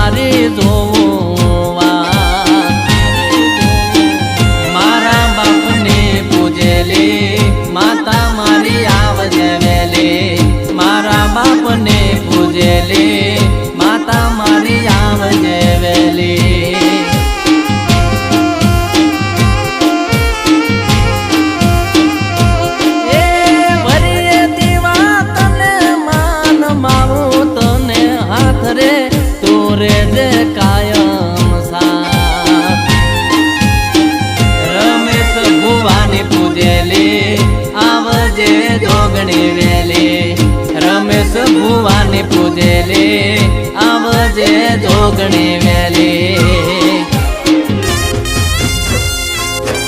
મારી જોવા મારા બાપને પૂજેલી માતા મારી આવજે વેલી મારા બાપને પૂજેલી માતા મારી આવજે વેલી રે દે કાયમ સાથ રમેશ ભુવાની પૂજેલી આવજે જોગણી વેલી રમેશ ભુવાની પૂજેલી આવજે જોગણી વેલી